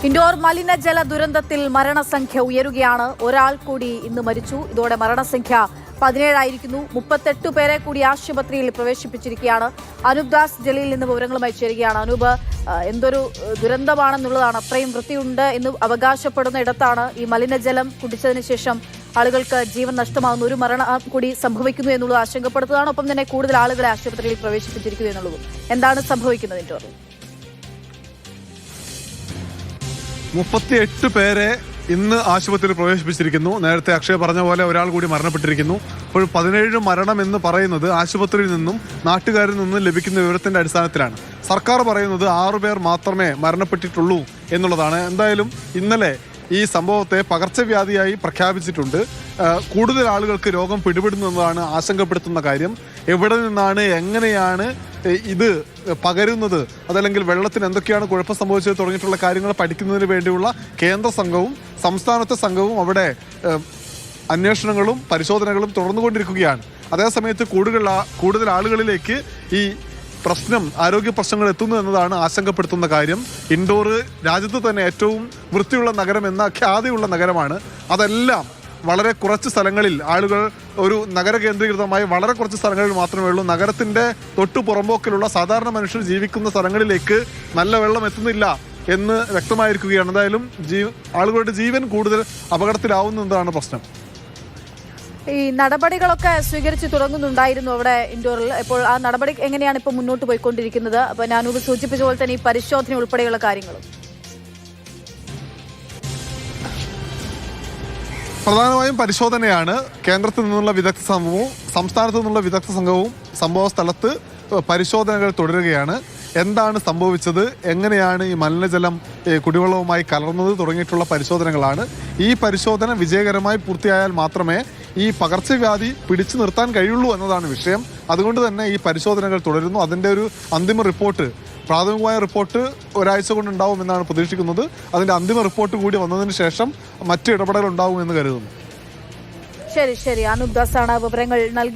Indoor മലിനജല ദുരന്തത്തിൽ മരണസംഖ്യ ഉയരുകയാണ്. ഒരാൾ കൂടി ഇന്ന് മരിച്ചു. ഇതോടെ മരണസംഖ്യ 17 ആയിരിക്കുന്നു. 38 പേരെ കൂടി ആശുപത്രിയിൽ പ്രവേശിപ്പിച്ചിരിക്കുകയാണ്. അനൂപ് ദാസ് ജലീൽ നിന്ന് വിവരങ്ങളുമായി ചേരുകയാണ്. അനൂപ്, എന്തൊരു ദുരന്തമാണെന്നുള്ളതാണ്. അത്രയും വൃത്തിയുണ്ട് എന്ന് അവകാശപ്പെടുന്ന ഇടത്താണ് ഈ മലിനജലം കുടിച്ചതിന് ശേഷം ആളുകൾക്ക് ജീവൻ നഷ്ടമാകുന്നു. ഒരു മരണം കൂടി സംഭവിക്കുന്നു എന്നുള്ളത് ആശങ്കപ്പെടുത്തുന്നതാണ്. ഒപ്പം തന്നെ കൂടുതൽ ആളുകളെ ആശുപത്രിയിൽ പ്രവേശിപ്പിച്ചിരിക്കുന്നു എന്നുള്ളതും. എന്താണ് സംഭവിക്കുന്നത് ഇൻഡോറിൽ? 38 പേരെ ഇന്ന് ആശുപത്രിയിൽ പ്രവേശിപ്പിച്ചിരിക്കുന്നു. നേരത്തെ അക്ഷയ് പറഞ്ഞ പോലെ ഒരാൾ കൂടി മരണപ്പെട്ടിരിക്കുന്നു. അപ്പോൾ 17 മരണം എന്ന് പറയുന്നത് ആശുപത്രിയിൽ നിന്നും നാട്ടുകാരിൽ നിന്നും ലഭിക്കുന്ന വിവരത്തിന്റെ അടിസ്ഥാനത്തിലാണ്. സർക്കാർ പറയുന്നത് 6 പേർ മാത്രമേ മരണപ്പെട്ടിട്ടുള്ളൂ എന്നുള്ളതാണ്. എന്തായാലും ഇന്നലെ ഈ സംഭവത്തെ പകർച്ചവ്യാധിയായി പ്രഖ്യാപിച്ചിട്ടുണ്ട്. കൂടുതൽ ആളുകൾക്ക് രോഗം പിടിപെടുന്നതാണ് ആശങ്കപ്പെടുത്തുന്ന കാര്യം. എവിടെ നിന്നാണ്, എങ്ങനെയാണ് ഇത് പകരുന്നത്, അതല്ലെങ്കിൽ വെള്ളത്തിന് എന്തൊക്കെയാണ് കുഴപ്പം സംഭവിച്ചത് തുടങ്ങിയിട്ടുള്ള കാര്യങ്ങൾ പഠിക്കുന്നതിന് വേണ്ടിയുള്ള കേന്ദ്ര സംഘവും സംസ്ഥാനത്തെ സംഘവും അവിടെ അന്വേഷണങ്ങളും പരിശോധനകളും തുടർന്നുകൊണ്ടിരിക്കുകയാണ്. അതേസമയത്ത് കൂടുതൽ ആളുകളിലേക്ക് ഈ ആരോഗ്യ പ്രശ്നങ്ങൾ എത്തുന്നു എന്നതാണ് ആശങ്കപ്പെടുത്തുന്ന കാര്യം. ഇൻഡോർ രാജ്യത്ത് തന്നെ ഏറ്റവും വൃത്തിയുള്ള നഗരം എന്ന ഖ്യാതിയുള്ള നഗരമാണ്. അതെല്ലാം വളരെ കുറച്ച് സ്ഥലങ്ങളിൽ ആളുകൾ, ഒരു നഗര കേന്ദ്രീകൃതമായി വളരെ കുറച്ച് സ്ഥലങ്ങളിൽ മാത്രമേ ഉള്ളൂ. നഗരത്തിന്റെ തൊട്ടു പുറമ്പോക്കിലുള്ള സാധാരണ മനുഷ്യർ ജീവിക്കുന്ന സ്ഥലങ്ങളിലേക്ക് നല്ല വെള്ളം എത്തുന്നില്ല എന്ന് വ്യക്തമായിരിക്കുകയാണ്. എന്തായാലും ആളുകളുടെ ജീവൻ കൂടുതൽ അപകടത്തിലാവുന്നതാണ് പ്രശ്നം. ഈ നടപടികളൊക്കെ സ്വീകരിച്ചു തുടങ്ങുന്നുണ്ടായിരുന്നു അവിടെ ഇൻഡോറിൽ. ഇപ്പോൾ ആ നടപടി എങ്ങനെയാണ് ഇപ്പോൾ മുന്നോട്ട് പോയിക്കൊണ്ടിരിക്കുന്നത്? അപ്പൊ ഞാനൂപ് സൂചിപ്പിച്ച പോലെ തന്നെ ഈ പരിശോധന ഉൾപ്പെടെയുള്ള കാര്യങ്ങളും പ്രധാനമായും പരിശോധനയാണ്. കേന്ദ്രത്തിൽ നിന്നുള്ള വിദഗ്ധ സംഘവും സംസ്ഥാനത്തു നിന്നുള്ള വിദഗ്ധ സംഘവും സംഭവ സ്ഥലത്ത് പരിശോധനകൾ തുടരുകയാണ്. എന്താണ് സംഭവിച്ചത്, എങ്ങനെയാണ് ഈ മലിനജലം കുടിവെള്ളവുമായി കലർന്നത് തുടങ്ങിയിട്ടുള്ള പരിശോധനകളാണ്. ഈ പരിശോധന വിജയകരമായി പൂർത്തിയായാൽ മാത്രമേ ഈ പകർച്ചവ്യാധി പിടിച്ചു നിർത്താൻ കഴിയുള്ളൂ എന്നതാണ് വിഷയം. അതുകൊണ്ട് തന്നെ ഈ പരിശോധനകൾ തുടരുന്നു. അതിൻ്റെ ഒരു അന്തിമ റിപ്പോർട്ട്, പ്രാഥമികമായ റിപ്പോർട്ട് ഒരാഴ്ച കൊണ്ടുണ്ടാവും എന്നാണ് പ്രതീക്ഷിക്കുന്നത്. അതിൻ്റെ അന്തിമ റിപ്പോർട്ട് കൂടി വന്നതിന് ശേഷം മറ്റു ഇടപെടൽ ഉണ്ടാവും എന്ന് കരുതുന്നു. ശരി, അനൂപ് ദാസാണ് വിവരങ്ങൾ നൽകി.